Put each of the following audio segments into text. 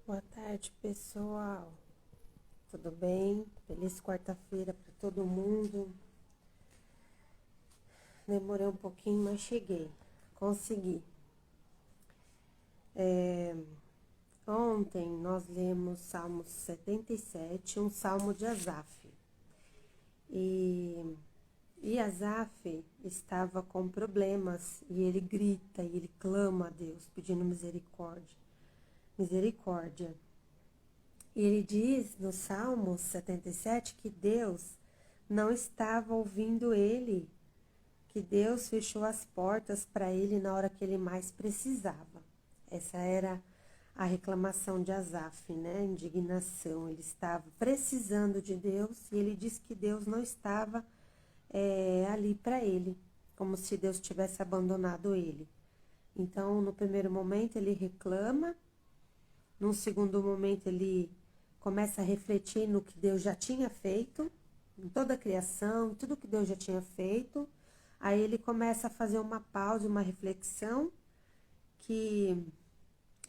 Boa tarde, pessoal. Tudo bem? Feliz quarta-feira para todo mundo. Demorei um pouquinho, mas cheguei. Consegui. Ontem nós lemos Salmo 77, um salmo de Asaf. E Asaf estava com problemas e ele grita e ele clama a Deus, pedindo misericórdia. Misericórdia. E ele diz no Salmo 77 que Deus não estava ouvindo ele, que Deus fechou as portas para ele na hora que ele mais precisava. Essa era a reclamação de Asaf, né? A indignação. Ele estava precisando de Deus e ele disse que Deus não estava ali para ele, como se Deus tivesse abandonado ele. Então, no primeiro momento, ele reclama, num segundo momento, ele começa a refletir no que Deus já tinha feito, em toda a criação, tudo que Deus já tinha feito. Aí ele começa a fazer uma pausa, uma reflexão, e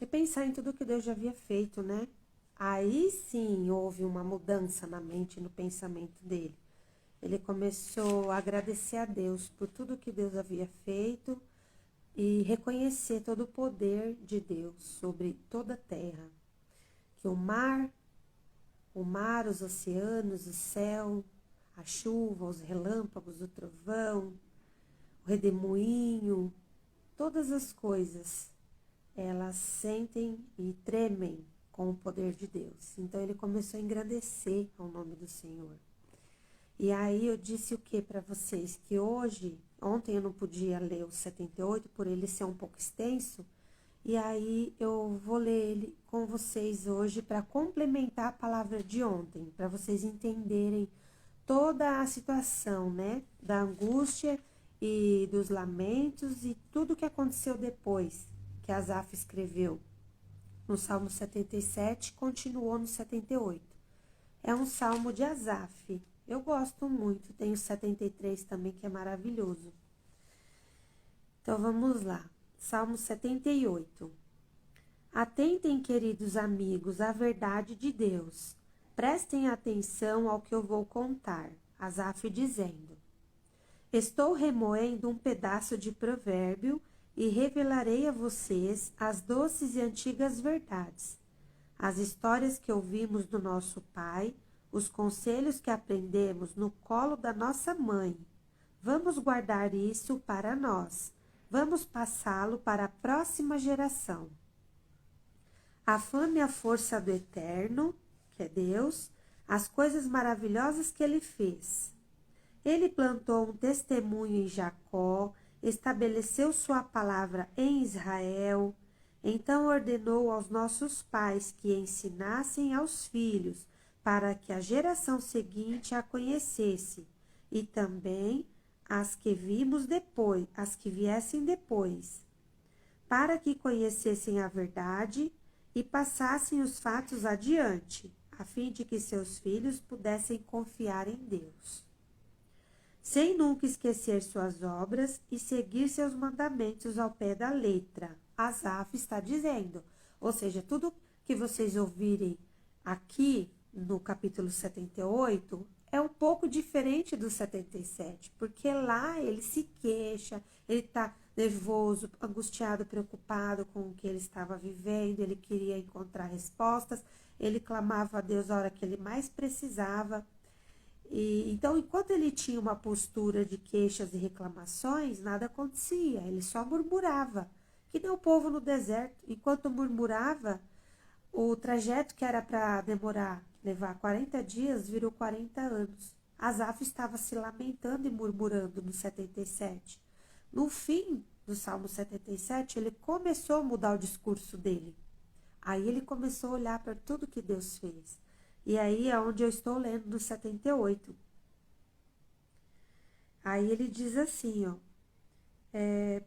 pensar em tudo que Deus já havia feito, né? Aí sim houve uma mudança na mente e no pensamento dele. Ele começou a agradecer a Deus por tudo que Deus havia feito e reconhecer todo o poder de Deus sobre toda a terra. Que o mar, os oceanos, o céu, a chuva, os relâmpagos, o trovão, o redemoinho, todas as coisas, elas sentem e tremem com o poder de Deus. Então ele começou a engrandecer ao nome do Senhor. E aí eu disse o que para vocês? Que ontem eu não podia ler o 78 por ele ser um pouco extenso, e aí eu vou ler ele com vocês hoje para complementar a palavra de ontem, para vocês entenderem toda a situação, né? Da angústia e dos lamentos e tudo que aconteceu depois que Asaf escreveu no Salmo 77, continuou no 78. É um salmo de Asaf. Eu gosto muito. Tem o 73 também, que é maravilhoso. Então, vamos lá. Salmo 78. Atentem, queridos amigos, à verdade de Deus. Prestem atenção ao que eu vou contar. Asaf dizendo: Estou remoendo um pedaço de provérbio e revelarei a vocês as doces e antigas verdades, as histórias que ouvimos do nosso pai, os conselhos que aprendemos no colo da nossa mãe. Vamos guardar isso para nós. Vamos passá-lo para a próxima geração. A fama e a força do Eterno, que é Deus, as coisas maravilhosas que Ele fez. Ele plantou um testemunho em Jacó, estabeleceu sua palavra em Israel. Então ordenou aos nossos pais que ensinassem aos filhos, para que a geração seguinte a conhecesse, e também as que viessem depois, para que conhecessem a verdade e passassem os fatos adiante, a fim de que seus filhos pudessem confiar em Deus, sem nunca esquecer suas obras e seguir seus mandamentos ao pé da letra. Asaf está dizendo, ou seja, tudo que vocês ouvirem aqui no capítulo 78 é um pouco diferente do 77, porque lá ele se queixa, ele está nervoso, angustiado, preocupado com o que ele estava vivendo, ele queria encontrar respostas, ele clamava a Deus a hora que ele mais precisava. Então, enquanto ele tinha uma postura de queixas e reclamações, nada acontecia, ele só murmurava, que nem o povo no deserto. Enquanto murmurava, o trajeto que era para levar 40 dias, virou 40 anos. Asaf estava se lamentando e murmurando no 77. No fim do Salmo 77, ele começou a mudar o discurso dele. Aí ele começou a olhar para tudo que Deus fez. E aí é onde eu estou lendo no 78. Aí ele diz assim, ó,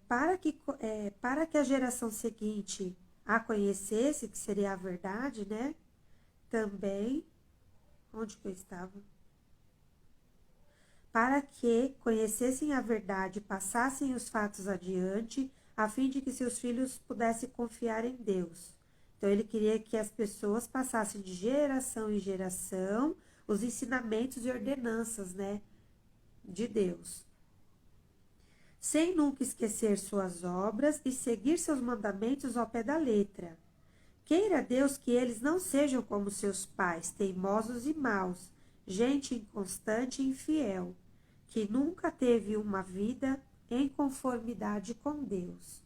para que a geração seguinte a conhecesse, que seria a verdade, né? Também, onde que eu estava? Para que conhecessem a verdade e passassem os fatos adiante, a fim de que seus filhos pudessem confiar em Deus. Então, ele queria que as pessoas passassem de geração em geração os ensinamentos e ordenanças, né, de Deus, sem nunca esquecer suas obras e seguir seus mandamentos ao pé da letra. Queira Deus que eles não sejam como seus pais, teimosos e maus, gente inconstante e infiel, que nunca teve uma vida em conformidade com Deus.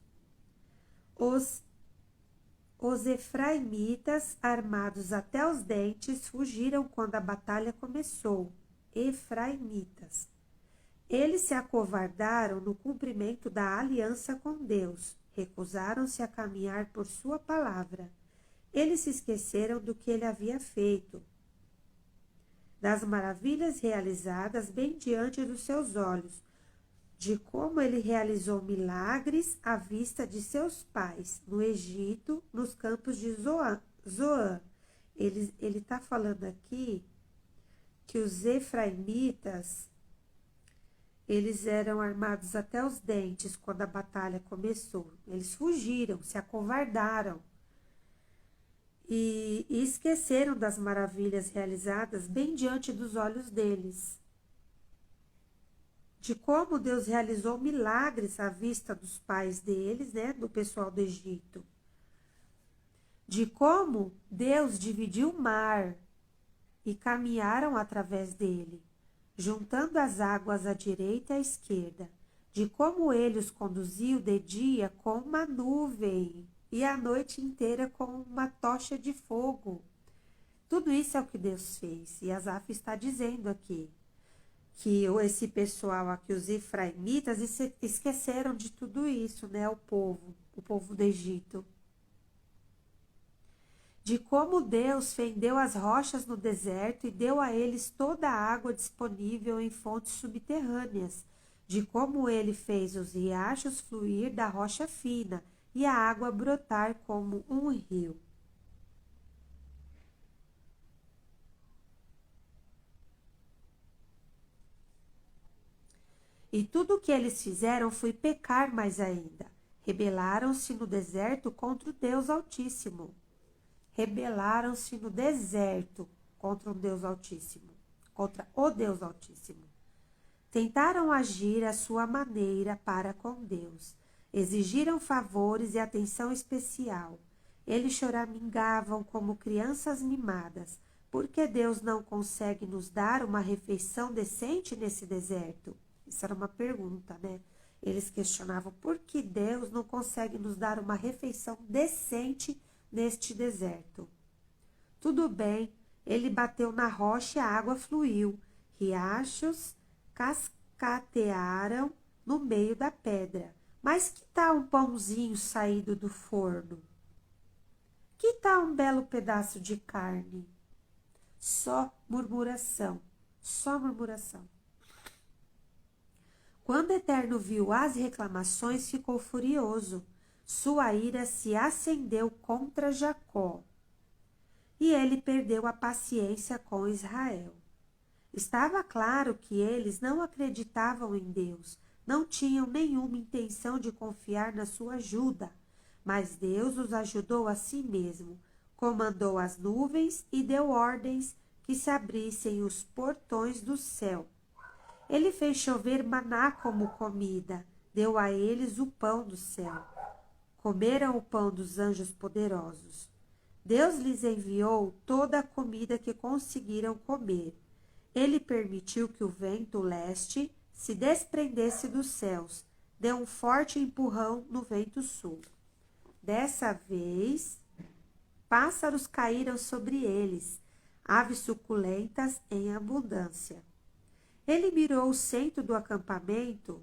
Os efraimitas, armados até os dentes, fugiram quando a batalha começou. Efraimitas. Eles se acovardaram no cumprimento da aliança com Deus, recusaram-se a caminhar por sua palavra. Eles se esqueceram do que ele havia feito, das maravilhas realizadas bem diante dos seus olhos, de como ele realizou milagres à vista de seus pais, no Egito, nos campos de Zoan. Ele está falando aqui que os efraimitas, eles eram armados até os dentes quando a batalha começou. Eles fugiram, se acovardaram e esqueceram das maravilhas realizadas bem diante dos olhos deles, de como Deus realizou milagres à vista dos pais deles, né, do pessoal do Egito, de como Deus dividiu o mar e caminharam através dele, juntando as águas à direita e à esquerda, de como ele os conduziu de dia com uma nuvem e a noite inteira com uma tocha de fogo. Tudo isso é o que Deus fez. E Asaf está dizendo aqui que esse pessoal aqui, os efraimitas, esqueceram de tudo isso, né? O povo do Egito. De como Deus fendeu as rochas no deserto e deu a eles toda a água disponível em fontes subterrâneas, de como ele fez os riachos fluir da rocha fina e a água brotar como um rio. E tudo o que eles fizeram foi pecar mais ainda. Rebelaram-se no deserto contra o Deus Altíssimo. Rebelaram-se no deserto contra o Deus Altíssimo. Contra o Deus Altíssimo. Tentaram agir à sua maneira para com Deus. Exigiram favores e atenção especial. Eles choramingavam como crianças mimadas. Por que Deus não consegue nos dar uma refeição decente nesse deserto? Isso era uma pergunta, né? Eles questionavam por que Deus não consegue nos dar uma refeição decente neste deserto. Tudo bem, ele bateu na rocha e a água fluiu. Riachos cascatearam no meio da pedra. Mas que tal um pãozinho saído do forno? Que tal um belo pedaço de carne? Só murmuração, só murmuração. Quando o Eterno viu as reclamações, ficou furioso. Sua ira se acendeu contra Jacó. E ele perdeu a paciência com Israel. Estava claro que eles não acreditavam em Deus, não tinham nenhuma intenção de confiar na sua ajuda. Mas Deus os ajudou a si mesmo, comandou as nuvens e deu ordens que se abrissem os portões do céu. Ele fez chover maná como comida, deu a eles o pão do céu. Comeram o pão dos anjos poderosos. Deus lhes enviou toda a comida que conseguiram comer. Ele permitiu que o vento leste se desprendesse dos céus, deu um forte empurrão no vento sul. Dessa vez, pássaros caíram sobre eles, aves suculentas em abundância. Ele mirou o centro do acampamento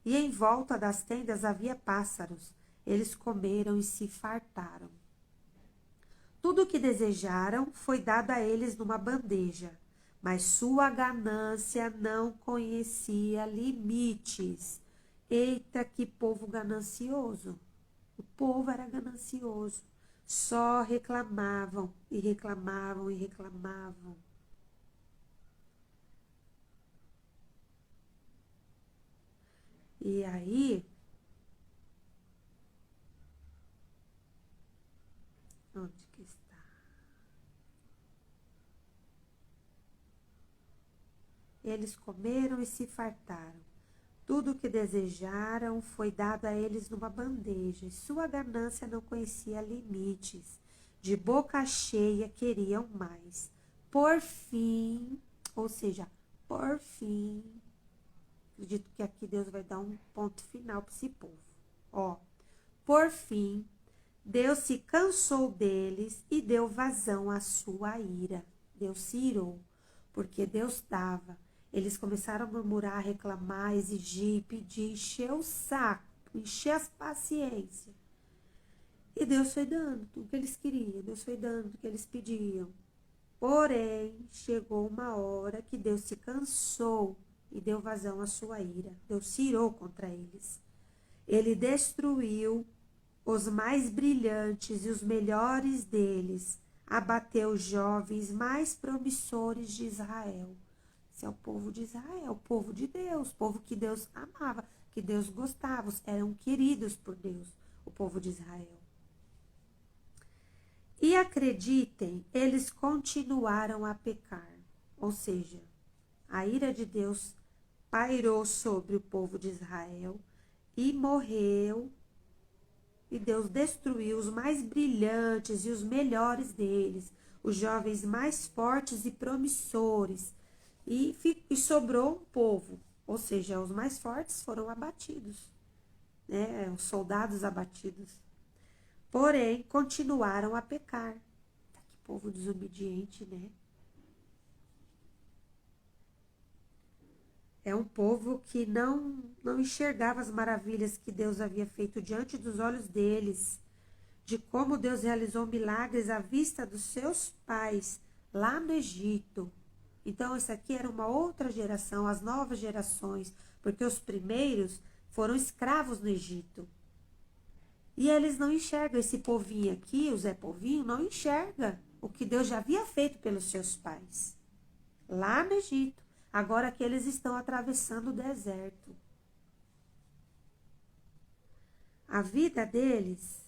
e em volta das tendas havia pássaros. Eles comeram e se fartaram. Tudo o que desejaram foi dado a eles numa bandeja, mas sua ganância não conhecia limites. Eita, que povo ganancioso! O povo era ganancioso. Só reclamavam e reclamavam e reclamavam. E aí, Onde que está? Eles comeram e se fartaram. Tudo o que desejaram foi dado a eles numa bandeja, e sua ganância não conhecia limites. De boca cheia queriam mais. Por fim, ou seja, por fim, acredito que aqui Deus vai dar um ponto final para esse povo. Ó, por fim, Deus se cansou deles e deu vazão à sua ira. Deus se irou, porque Deus estava. Eles começaram a murmurar, reclamar, exigir, pedir, encher o saco, encher as paciências. E Deus foi dando tudo que eles queriam, Deus foi dando o que eles pediam. Porém, chegou uma hora que Deus se cansou e deu vazão à sua ira. Deus se irou contra eles. Ele destruiu os mais brilhantes e os melhores deles, abateu os jovens mais promissores de Israel. Esse é o povo de Israel, o povo de Deus, o povo que Deus amava, que Deus gostava, eram queridos por Deus, o povo de Israel. E acreditem, eles continuaram a pecar, ou seja, a ira de Deus pairou sobre o povo de Israel e morreu. E Deus destruiu os mais brilhantes e os melhores deles, os jovens mais fortes e promissores. E sobrou um povo, ou seja, os mais fortes foram abatidos, né? Os soldados abatidos. Porém, continuaram a pecar. Que povo desobediente, né? É um povo que não enxergava as maravilhas que Deus havia feito diante dos olhos deles, de como Deus realizou milagres à vista dos seus pais lá no Egito. Então, isso aqui era uma outra geração, as novas gerações, porque os primeiros foram escravos no Egito. E eles não enxergam, esse povinho aqui, o Zé Povinho, não enxerga o que Deus já havia feito pelos seus pais lá no Egito. Agora que eles estão atravessando o deserto. A vida deles,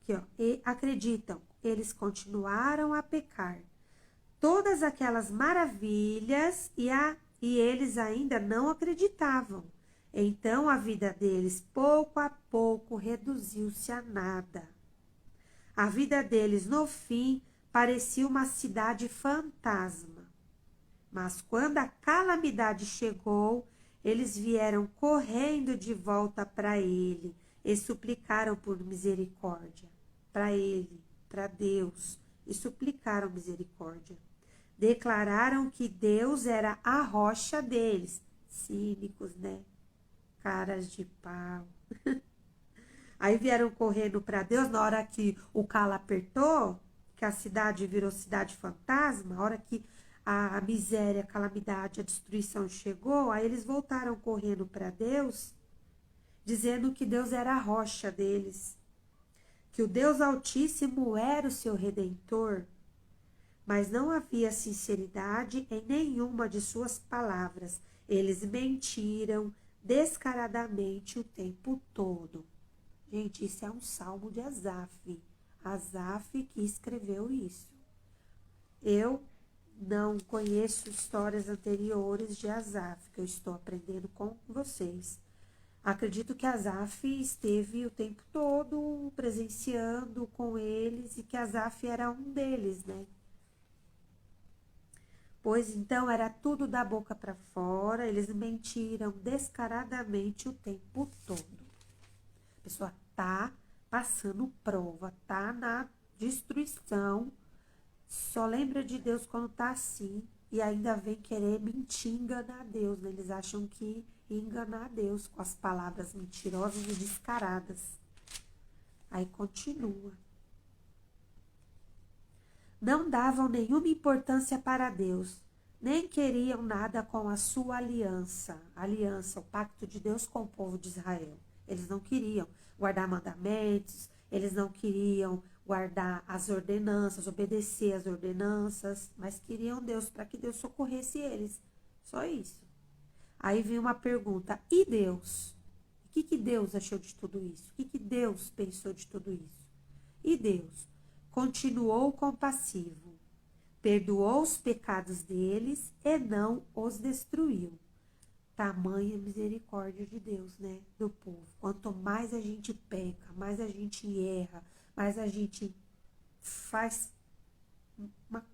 aqui, ó, e acreditam, eles continuaram a pecar. Todas aquelas maravilhas e eles ainda não acreditavam. Então a vida deles, pouco a pouco, reduziu-se a nada. A vida deles, no fim, parecia uma cidade fantasma. Mas quando a calamidade chegou, eles vieram correndo de volta para ele e suplicaram por misericórdia. Para ele, para Deus, e suplicaram misericórdia. Declararam que Deus era a rocha deles. Cínicos, né? Caras de pau. Aí vieram correndo para Deus na hora que o calo apertou, que a cidade virou cidade fantasma, na hora que a miséria, a calamidade, a destruição chegou, aí eles voltaram correndo para Deus, dizendo que Deus era a rocha deles, que o Deus Altíssimo era o seu Redentor, mas não havia sinceridade em nenhuma de suas palavras. Eles mentiram descaradamente o tempo todo. Gente, isso é um salmo de Asaf. Asaf que escreveu isso. Eu não conheço histórias anteriores de Asaf, que eu estou aprendendo com vocês. Acredito que Asaf esteve o tempo todo presenciando com eles e que Asaf era um deles, né? Pois então era tudo da boca para fora, eles mentiram descaradamente o tempo todo. A pessoa tá passando prova, tá na destruição, só lembra de Deus quando tá assim e ainda vem querer mentir, enganar Deus, né? Eles acham que enganar Deus com as palavras mentirosas e descaradas. Aí continua. Não davam nenhuma importância para Deus, nem queriam nada com a sua aliança. Aliança, o pacto de Deus com o povo de Israel. Eles não queriam guardar mandamentos, eles não queriam guardar as ordenanças, obedecer as ordenanças, mas queriam Deus para que Deus socorresse eles. Só isso. Aí vem uma pergunta, e Deus? O que Deus achou de tudo isso? O que Deus pensou de tudo isso? E Deus? continuou compassivo. Perdoou os pecados deles e não os destruiu. Tamanha misericórdia de Deus, né? Do povo. Quanto mais a gente peca, mais a gente erra, mais a gente faz uma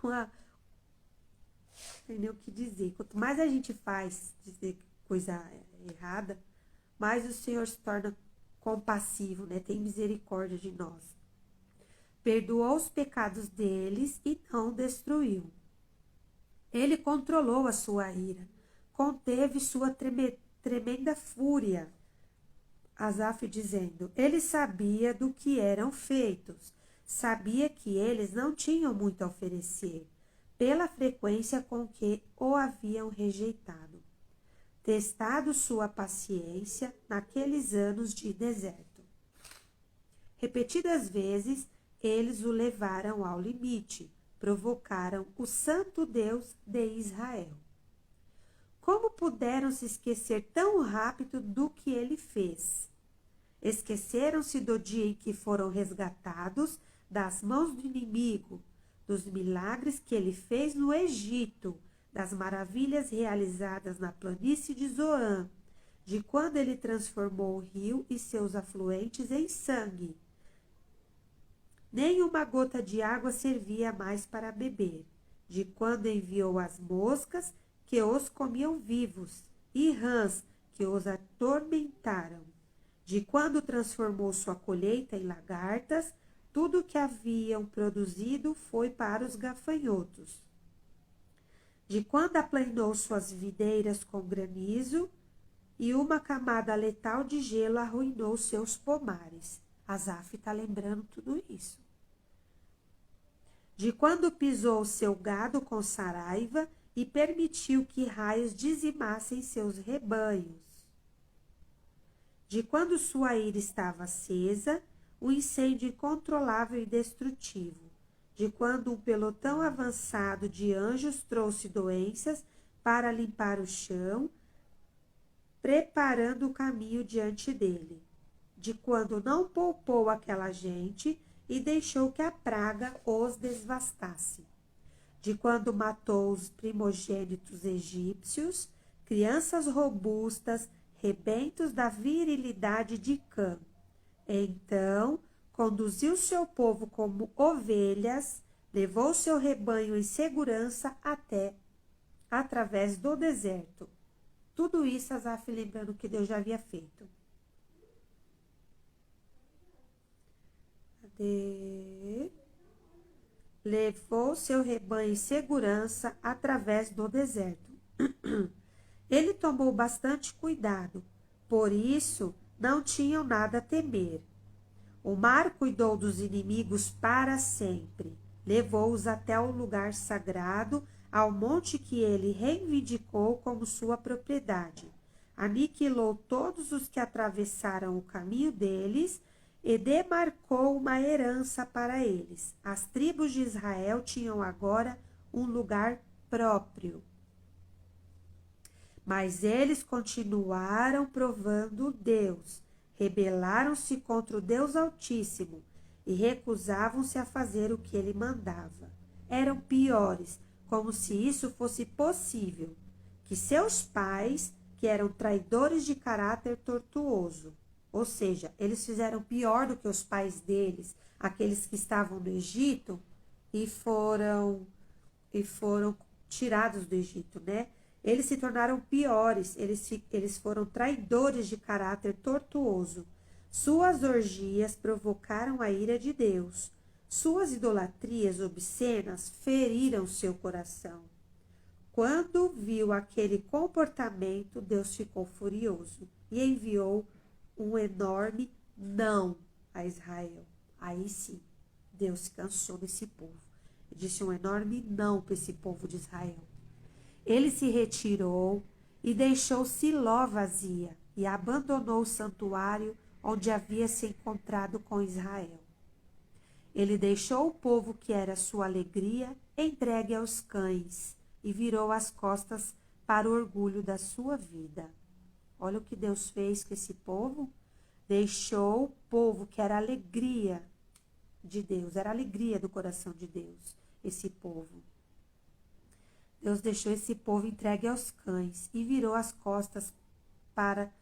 não tem nem o que dizer. Quanto mais a gente faz dizer coisa errada, mais o Senhor se torna compassivo, né? Tem misericórdia de nós. Perdoou os pecados deles e não destruiu. Ele controlou a sua ira, conteve sua tremenda fúria. Asaf dizendo, ele sabia do que eram feitos, sabia que eles não tinham muito a oferecer, pela frequência com que o haviam rejeitado. Testado sua paciência naqueles anos de deserto. Repetidas vezes, eles o levaram ao limite, provocaram o santo Deus de Israel. Como puderam se esquecer tão rápido do que ele fez? Esqueceram-se do dia em que foram resgatados das mãos do inimigo, dos milagres que ele fez no Egito, das maravilhas realizadas na planície de Zoan, de quando ele transformou o rio e seus afluentes em sangue. Nem uma gota de água servia mais para beber, de quando enviou as moscas que os comiam vivos e rãs que os atormentaram, de quando transformou sua colheita em lagartas, tudo o que haviam produzido foi para os gafanhotos. De quando aplanou suas videiras com granizo, e uma camada letal de gelo arruinou seus pomares. Asaf está lembrando tudo isso. De quando pisou seu gado com saraiva e permitiu que raios dizimassem seus rebanhos. De quando sua ira estava acesa, um incêndio incontrolável e destrutivo. De quando um pelotão avançado de anjos trouxe doenças para limpar o chão, preparando o caminho diante dele. De quando não poupou aquela gente e deixou que a praga os devastasse. De quando matou os primogênitos egípcios, crianças robustas, rebentos da virilidade de Cã. Então, conduziu seu povo como ovelhas, levou seu rebanho em segurança através do deserto. Tudo isso Asaf lembrando que Deus já havia feito. Levou seu rebanho em segurança através do deserto. Ele tomou bastante cuidado, por isso não tinham nada a temer. O mar cuidou dos inimigos para sempre, levou-os até o lugar sagrado, ao monte que ele reivindicou como sua propriedade. Aniquilou todos os que atravessaram o caminho deles e demarcou uma herança para eles. As tribos de Israel tinham agora um lugar próprio. Mas eles continuaram provando Deus, rebelaram-se contra o Deus Altíssimo e recusavam-se a fazer o que ele mandava. Eram piores, como se isso fosse possível, que seus pais, que eram traidores de caráter tortuoso. Ou seja, eles fizeram pior do que os pais deles, aqueles que estavam no Egito e foram tirados do Egito, né? Eles se tornaram piores, eles foram traidores de caráter tortuoso. Suas orgias provocaram a ira de Deus. Suas idolatrias obscenas feriram seu coração. Quando viu aquele comportamento, Deus ficou furioso e enviou um enorme não a Israel. Aí sim, Deus se cansou desse povo. Ele disse um enorme não para esse povo de Israel. Ele se retirou e deixou Siló vazia e abandonou o santuário onde havia se encontrado com Israel. Ele deixou o povo que era sua alegria entregue aos cães e virou as costas para o orgulho da sua vida. Olha o que Deus fez com esse povo. deixou o povo, que era a alegria de Deus, era a alegria do coração de Deus, esse povo. Deus deixou esse povo entregue aos cães e virou as costas para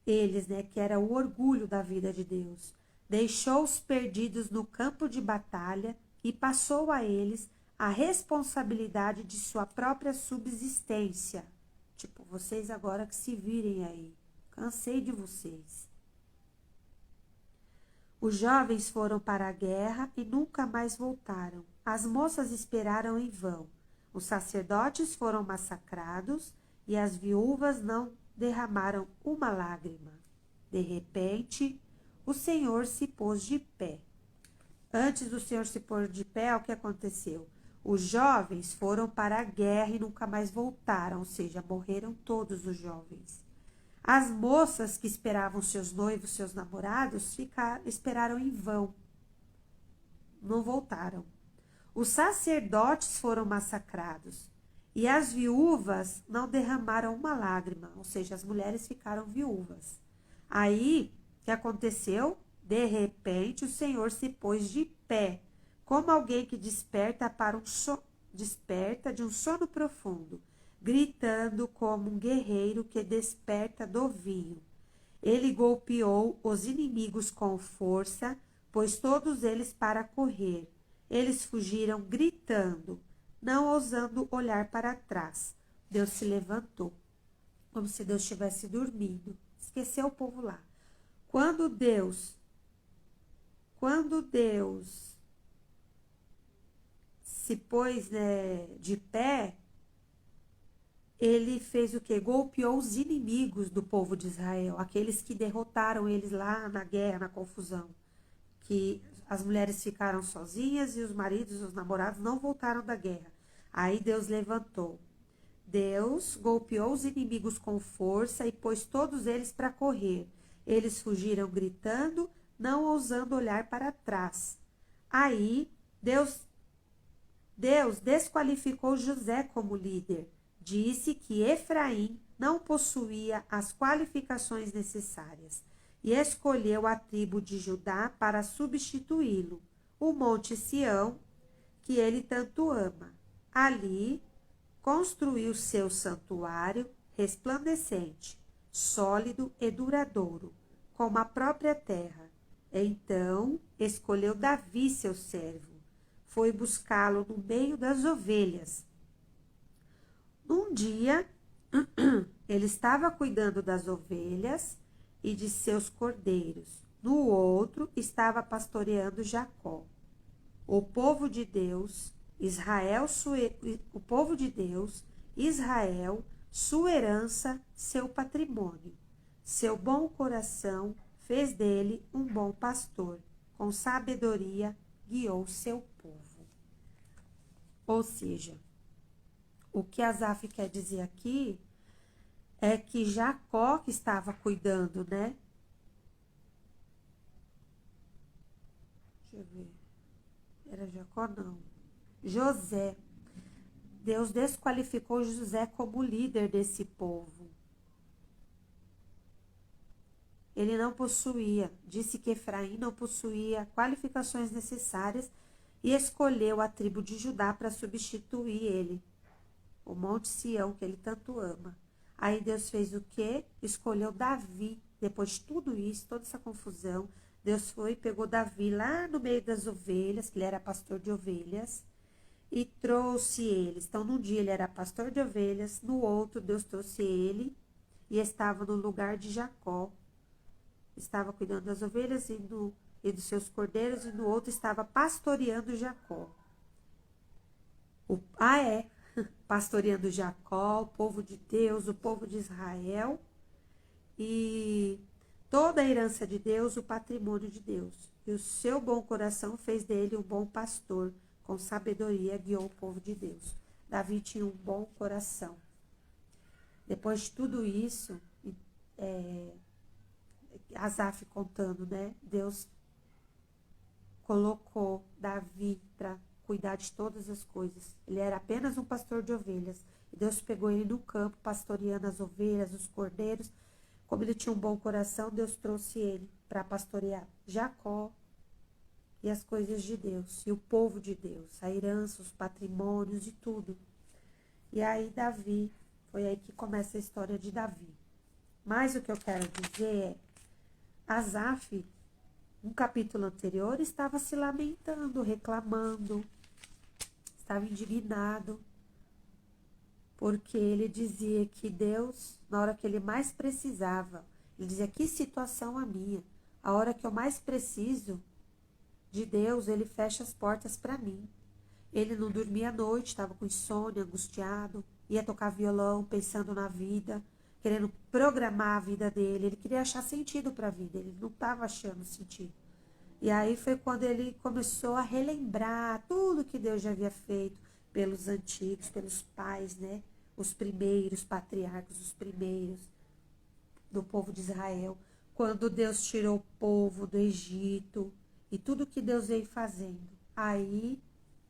eles, né, que era o orgulho da vida de Deus. Deixou os perdidos no campo de batalha e passou a eles a responsabilidade de sua própria subsistência. Tipo, vocês agora que se virem aí. Cansei de vocês. Os jovens foram para a guerra e nunca mais voltaram. As moças esperaram em vão. Os sacerdotes foram massacrados e as viúvas não derramaram uma lágrima. De repente, o Senhor se pôs de pé. Antes do Senhor se pôr de pé, o que aconteceu? Os jovens foram para a guerra e nunca mais voltaram, ou seja, morreram todos os jovens. As moças que esperavam seus noivos, seus namorados, esperaram em vão. Não voltaram. Os sacerdotes foram massacrados e as viúvas não derramaram uma lágrima, ou seja, as mulheres ficaram viúvas. Aí, o que aconteceu? De repente, o Senhor se pôs de pé, como alguém que desperta de um sono profundo, gritando como um guerreiro que desperta do vinho. Ele golpeou os inimigos com força, pôs todos eles para correr. Eles fugiram gritando, não ousando olhar para trás. Deus se levantou, como se Deus estivesse dormindo. Esqueceu o povo lá. Quando Deus se pôs, né, de pé, ele fez o quê? Golpeou os inimigos do povo de Israel, aqueles que derrotaram eles lá na guerra, na confusão. Que as mulheres ficaram sozinhas e os maridos, os namorados não voltaram da guerra. Aí Deus levantou. Deus golpeou os inimigos com força e pôs todos eles para correr. Eles fugiram gritando, não ousando olhar para trás. Aí Deus desqualificou José como líder. Disse que Efraim não possuía as qualificações necessárias e escolheu a tribo de Judá para substituí-lo, o Monte Sião, que ele tanto ama. Ali construiu seu santuário resplandecente, sólido e duradouro, como a própria terra. Então escolheu Davi, seu servo. Foi buscá-lo no meio das ovelhas. Num dia, ele estava cuidando das ovelhas e de seus cordeiros. No outro, estava pastoreando Jacó. O povo de Deus, Israel, sua herança, seu patrimônio. Seu bom coração fez dele um bom pastor. Com sabedoria, guiou seu povo. Ou seja, o que Asaf quer dizer aqui é que Jacó que estava cuidando, né? Deixa eu ver. Era Jacó, não. José. Deus desqualificou José como líder desse povo. Ele não possuía, disse que Efraim não possuía qualificações necessárias e escolheu a tribo de Judá para substituir ele, o Monte Sião, que ele tanto ama. Aí Deus fez o quê? Escolheu Davi. Depois de tudo isso, toda essa confusão, Deus foi e pegou Davi lá no meio das ovelhas, que ele era pastor de ovelhas, e trouxe eles. Então, num dia ele era pastor de ovelhas, no outro Deus trouxe ele e estava no lugar de Jacó. Estava cuidando das ovelhas e dos seus cordeiros, e no outro estava pastoreando Jacó. Pastoreando Jacó, o povo de Deus, o povo de Israel, e toda a herança de Deus, o patrimônio de Deus. E o seu bom coração fez dele um bom pastor, com sabedoria guiou o povo de Deus. Davi tinha um bom coração. Depois de tudo isso, Asaf contando, né? Deus colocou Davi para cuidar de todas as coisas. Ele era apenas um pastor de ovelhas. E Deus pegou ele no campo, pastoreando as ovelhas, os cordeiros, Como ele tinha um bom coração, Deus trouxe ele para pastorear Jacó e as coisas de Deus, e o povo de Deus, a herança, os patrimônios e tudo. E aí Davi, foi aí que começa a história de Davi. Mas o que eu quero dizer é, Asaf, no capítulo anterior, estava se lamentando, reclamando, estava indignado, porque ele dizia que Deus, na hora que ele mais precisava, ele dizia, que situação a minha, a hora que eu mais preciso de Deus, ele fecha as portas para mim. Ele não dormia à noite, estava com insônia, angustiado, ia tocar violão, pensando na vida, querendo programar a vida dele. Ele queria achar sentido para a vida, ele não estava achando sentido. E aí foi quando ele começou a relembrar tudo que Deus já havia feito pelos antigos, pelos pais, né? Os primeiros patriarcas, os primeiros do povo de Israel. Quando Deus tirou o povo do Egito e tudo que Deus veio fazendo. Aí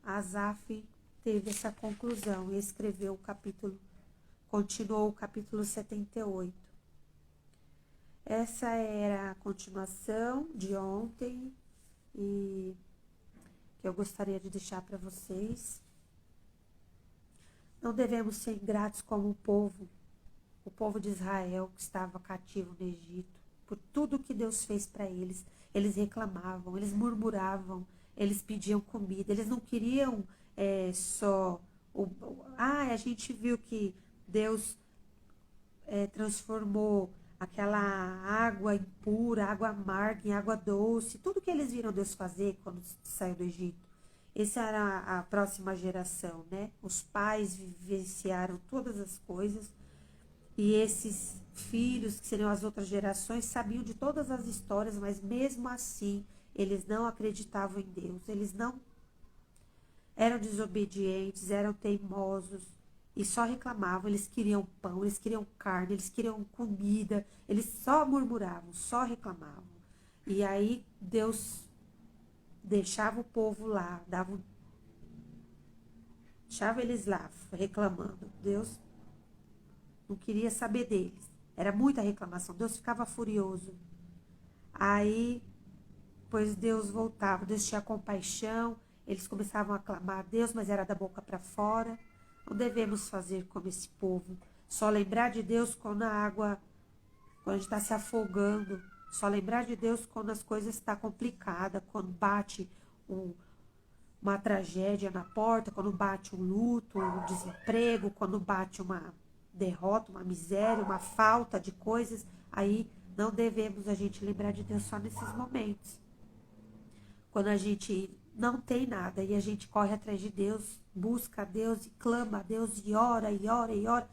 Asaf teve essa conclusão e escreveu o capítulo, continuou o capítulo 78. Essa era a continuação de ontem e que eu gostaria de deixar para vocês. Não devemos ser ingratos como o povo de Israel que estava cativo no Egito, por tudo que Deus fez para eles. Eles reclamavam, eles murmuravam, eles pediam comida, eles não queriam só... a gente viu que Deus transformou aquela água impura, água amarga em água doce, tudo que eles viram Deus fazer quando saiu do Egito. Essa era a próxima geração, né? Os pais vivenciaram todas as coisas e esses filhos, que seriam as outras gerações, sabiam de todas as histórias, mas mesmo assim eles não acreditavam em Deus, eles não eram desobedientes, eram teimosos e só reclamavam. Eles queriam pão, eles queriam carne, eles queriam comida, eles só murmuravam, só reclamavam. E aí Deus deixava o povo lá, deixava eles lá reclamando. Deus não queria saber deles. Era muita reclamação. Deus ficava furioso. Aí, pois Deus voltava. Deus tinha compaixão. Eles começavam a clamar a Deus, mas era da boca para fora. Não devemos fazer como esse povo. Só lembrar de Deus quando a água, quando a gente está se afogando. Só lembrar de Deus quando as coisas estão complicadas, quando bate uma tragédia na porta, quando bate um luto, um desemprego, quando bate uma derrota, uma miséria, uma falta de coisas. Aí não devemos a gente lembrar de Deus só nesses momentos. Quando a gente não tem nada e a gente corre atrás de Deus, busca a Deus e clama a Deus e ora, e ora, e ora,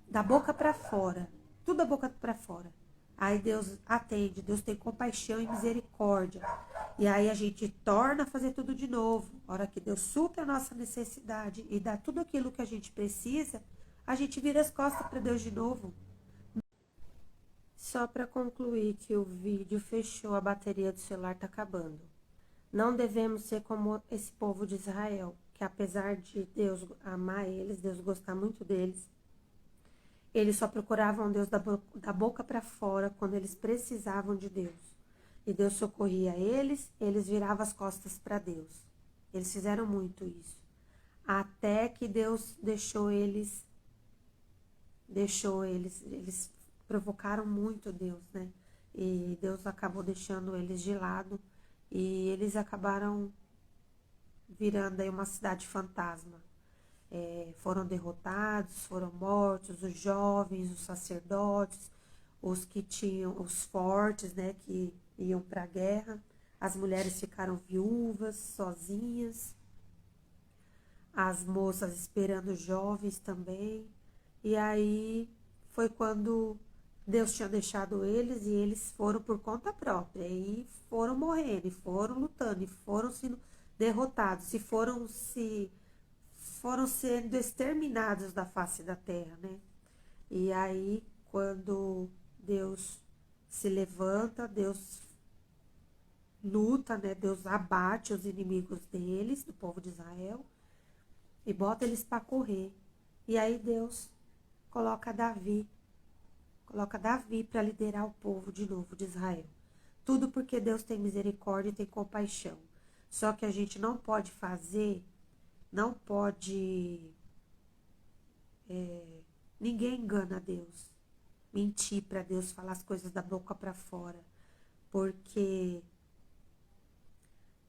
da boca para fora, tudo da boca para fora. Aí Deus atende, Deus tem compaixão e misericórdia. E aí a gente torna a fazer tudo de novo. A hora que Deus supre a nossa necessidade e dá tudo aquilo que a gente precisa, a gente vira as costas para Deus de novo. Só para concluir que o vídeo fechou, a bateria do celular está acabando. Não devemos ser como esse povo de Israel, que apesar de Deus amar eles, Deus gostar muito deles, eles só procuravam Deus da boca para fora quando eles precisavam de Deus. E Deus socorria eles, eles viravam as costas para Deus. Eles fizeram muito isso. Até que Deus eles provocaram muito Deus, né? E Deus acabou deixando eles de lado e eles acabaram virando aí uma cidade fantasma. Foram derrotados, foram mortos, os jovens, os sacerdotes, os que tinham, os fortes, né, que iam para a guerra. As mulheres ficaram viúvas, sozinhas. As moças esperando os jovens também. E aí foi quando Deus tinha deixado eles e eles foram por conta própria. E foram morrendo, e foram lutando, e foram sendo derrotados, foram sendo exterminados da face da terra, né? E aí, quando Deus se levanta, Deus luta, né? Deus abate os inimigos deles, do povo de Israel, e bota eles para correr. E aí Deus coloca Davi Coloca Davi para liderar o povo de novo de Israel. Tudo porque Deus tem misericórdia e tem compaixão. Só que a gente não pode fazer, não pode... ninguém engana Deus. Mentir para Deus, falar as coisas da boca para fora. Porque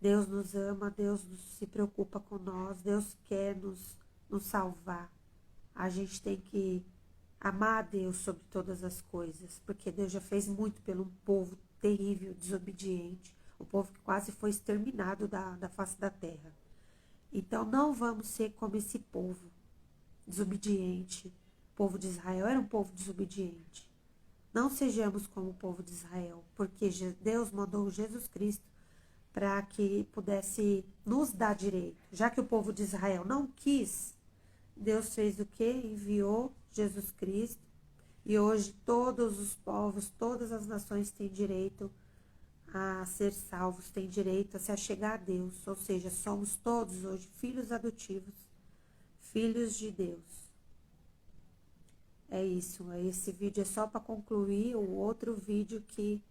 Deus nos ama, Deus se preocupa com nós, Deus quer nos salvar. A gente tem que amar a Deus sobre todas as coisas, porque Deus já fez muito pelo um povo terrível, desobediente, o povo que quase foi exterminado da face da terra. Então não vamos ser como esse povo desobediente. O povo de Israel era um povo desobediente. Não sejamos como o povo de Israel, porque Deus mandou Jesus Cristo para que pudesse nos dar direito. Já que o povo de Israel não quis, Deus fez o quê? Enviou Jesus Cristo. E hoje todos os povos, todas as nações têm direito a ser salvos, têm direito a se achegar a Deus. Ou seja, somos todos hoje filhos adotivos, filhos de Deus. É isso, esse vídeo é só para concluir o outro vídeo que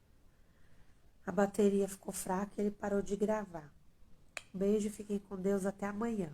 a bateria ficou fraca e ele parou de gravar. Beijo, fiquem com Deus, até amanhã.